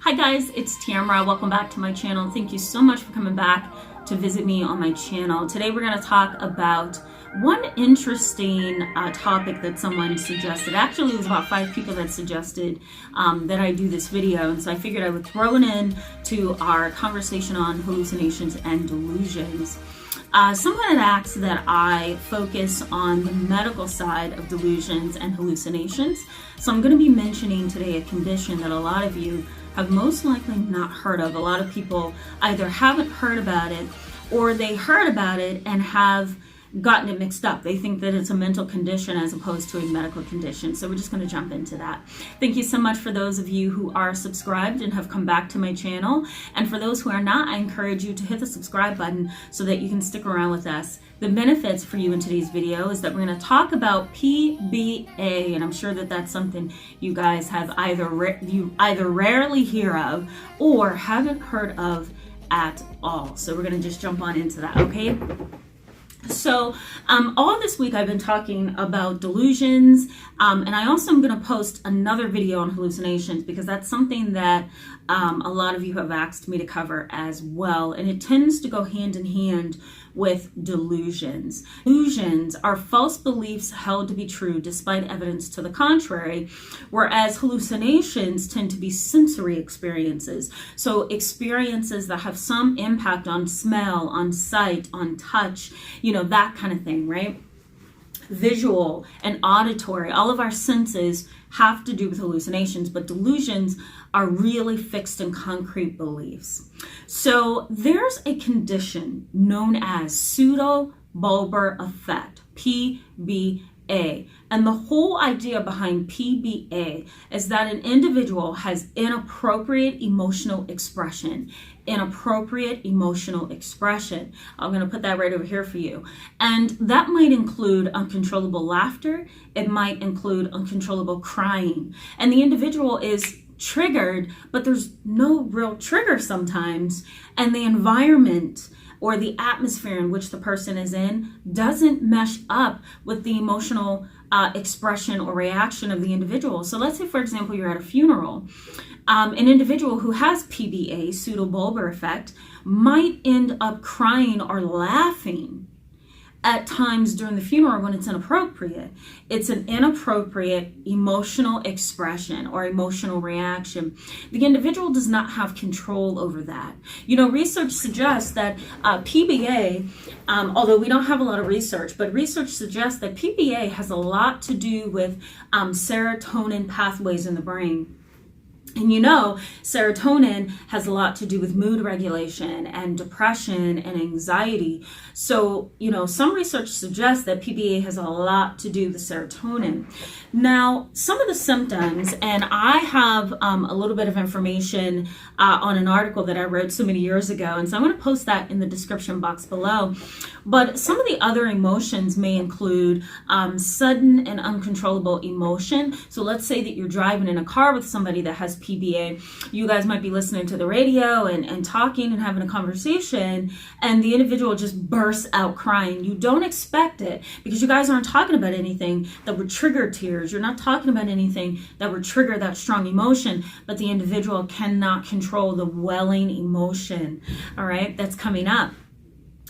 Hi guys, it's Tamara. Welcome back to my channel. Thank you so much for coming back to visit me on my channel. Today we're going to talk about one interesting topic that someone suggested. Actually, it was about 5 people that suggested that I do this video, and so I figured I would throw it in to our conversation on hallucinations and delusions. Someone had asked that I focus on the medical side of delusions and hallucinations. So I'm going to be mentioning today a condition that a lot of you have most likely not heard of. A lot of people either haven't heard about it or they heard about it and have gotten it mixed up. They think that it's a mental condition as opposed to a medical condition. So we're just going to jump into that. Thank you so much for those of you who are subscribed and have come back to my channel. And for those who are not, I encourage you to hit the subscribe button so that you can stick around with us. The benefits for you in today's video is that we're going to talk about PBA, and I'm sure that that's something you guys have either rarely hear of or haven't heard of at all. So we're going to just jump on into that, okay? So all this week I've been talking about delusions, and I also am going to post another video on hallucinations because that's something that a lot of you have asked me to cover as well, and it tends to go hand in hand with delusions. Delusions are false beliefs held to be true despite evidence to the contrary, whereas hallucinations tend to be sensory experiences. So experiences that have some impact on smell, on sight, on touch, that kind of thing, right? Visual and auditory, all of our senses have to do with hallucinations, but delusions are really fixed and concrete beliefs. So there's a condition known as pseudo-bulbar effect, PBA. And the whole idea behind PBA is that an individual has inappropriate emotional expression. Inappropriate emotional expression. I'm going to put that right over here for you. And that might include uncontrollable laughter. It might include uncontrollable crying. And the individual is triggered, but there's no real trigger sometimes. And the environment or the atmosphere in which the person is in doesn't mesh up with the emotional expression or reaction of the individual. So let's say, for example, you're at a funeral. An individual who has PBA, pseudo-bulbar effect, might end up crying or laughing at times during the funeral when it's inappropriate. It's an inappropriate emotional expression or emotional reaction. The individual does not have control over that. Research suggests that PBA, although we don't have a lot of research, but research suggests that PBA has a lot to do with serotonin pathways in the brain. And serotonin has a lot to do with mood regulation and depression and anxiety. So, some research suggests that PBA has a lot to do with serotonin. Now, some of the symptoms, and I have a little bit of information on an article that I wrote so many years ago, and so I'm going to post that in the description box below. But some of the other emotions may include sudden and uncontrollable emotion. So let's say that you're driving in a car with somebody that has PBA. You guys might be listening to the radio and talking and having a conversation, and the individual just bursts out crying. You don't expect it because you guys aren't talking about anything that would trigger tears. You're not talking about anything that would trigger that strong emotion, but the individual cannot control the welling emotion, all right, that's coming up.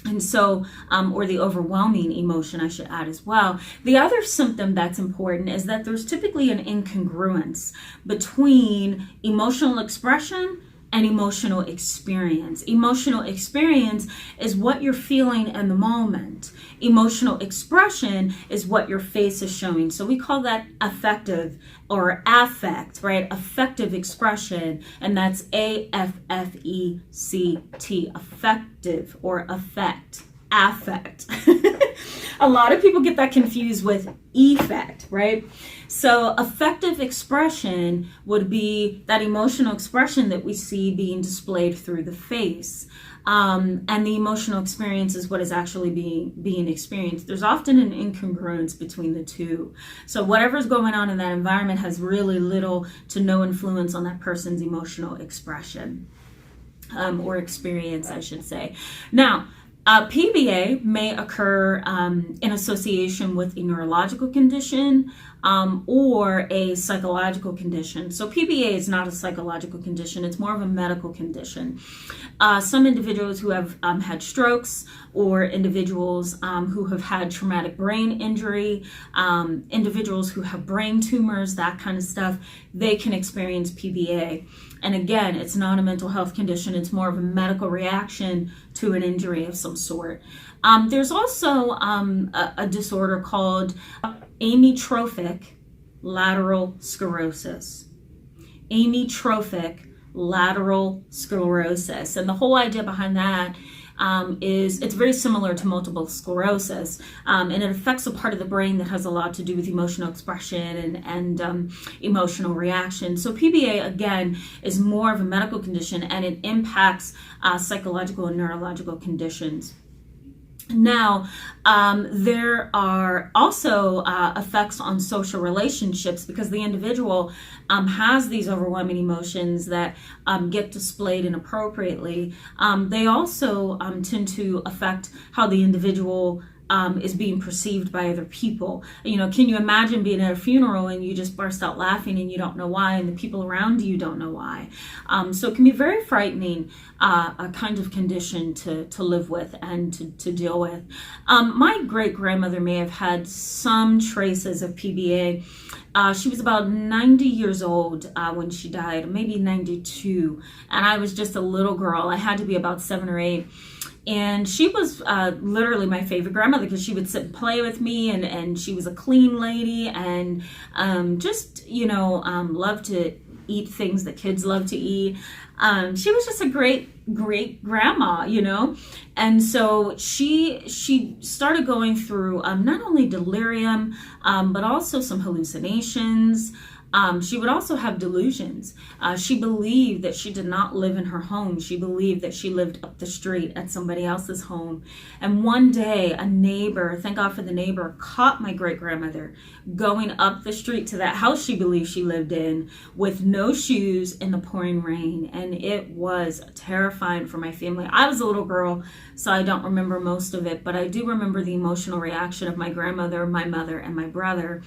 And so, or the overwhelming emotion, I should add as well. The other symptom that's important is that there's typically an incongruence between emotional expression and emotional experience. Emotional experience is what you're feeling in the moment. Emotional expression is what your face is showing. So we call that affective or affect, right? Affective expression, and that's AFFECT, affective or affect, affect. A lot of people get that confused with effect, right? So affective expression would be that emotional expression that we see being displayed through the face. And the emotional experience is what is actually being experienced. There's often an incongruence between the two. So whatever's going on in that environment has really little to no influence on that person's emotional expression, or experience, I should say. Now, PBA may occur in association with a neurological condition, or a psychological condition. So PBA is not a psychological condition, it's more of a medical condition. Some individuals who have had strokes, or individuals who have had traumatic brain injury, individuals who have brain tumors, that kind of stuff, they can experience PBA. And again, it's not a mental health condition, it's more of a medical reaction to an injury of some sort. There's also a disorder called amytrophic lateral sclerosis. Amytrophic lateral sclerosis. And the whole idea behind that is it's very similar to multiple sclerosis, and it affects a part of the brain that has a lot to do with emotional expression and emotional reaction. So PBA, again, is more of a medical condition, and it impacts psychological and neurological conditions. Now, there are also effects on social relationships, because the individual has these overwhelming emotions that get displayed inappropriately. They also tend to affect how the individual is being perceived by other people. You know, can you imagine being at a funeral and you just burst out laughing and you don't know why, and the people around you don't know why? So it can be very frightening, a kind of condition to live with and to deal with. My great-grandmother may have had some traces of PBA. She was about 90 years old when she died, maybe 92, and I was just a little girl. I had to be about 7 or 8. And she was literally my favorite grandmother, because she would sit and play with me, and she was a clean lady, and just, you know, loved to eat things that kids love to eat. She was just a great grandma, you know. And so she started going through not only delirium, but also some hallucinations. She would also have delusions. She believed that she did not live in her home. She believed that she lived up the street at somebody else's home. And one day, a neighbor, thank God for the neighbor, caught my great-grandmother going up the street to that house she believed she lived in with no shoes in the pouring rain. And it was terrifying for my family. I was a little girl, so I don't remember most of it, but I do remember the emotional reaction of my grandmother, my mother, and my brother.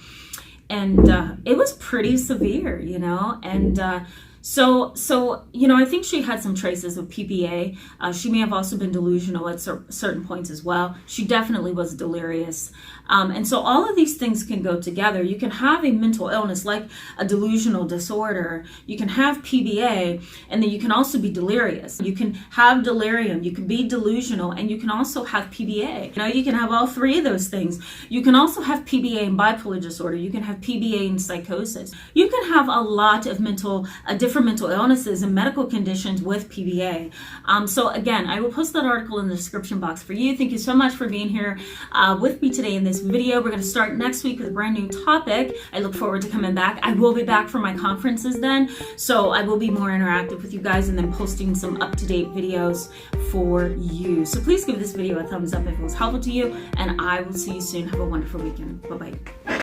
And it was pretty severe, you know. And so you know, I think she had some traces of PBA. She may have also been delusional at certain points as well. She definitely was delirious. And so all of these things can go together. You can have a mental illness like a delusional disorder. You can have PBA, and then you can also be delirious. You can have delirium, you can be delusional, and you can also have PBA. You know, you can have all three of those things. You can also have PBA and bipolar disorder. You can have PBA and psychosis. You can have a lot of different mental illnesses and medical conditions with PBA. So again, I will post that article in the description box for you. Thank you so much for being here with me today in this video. We're going to start next week with a brand new topic. I look forward to coming back. I will be back for my conferences then, so I will be more interactive with you guys and then posting some up-to-date videos for you. So please give this video a thumbs up if it was helpful to you, and I will see you soon. Have a wonderful weekend. Bye-bye.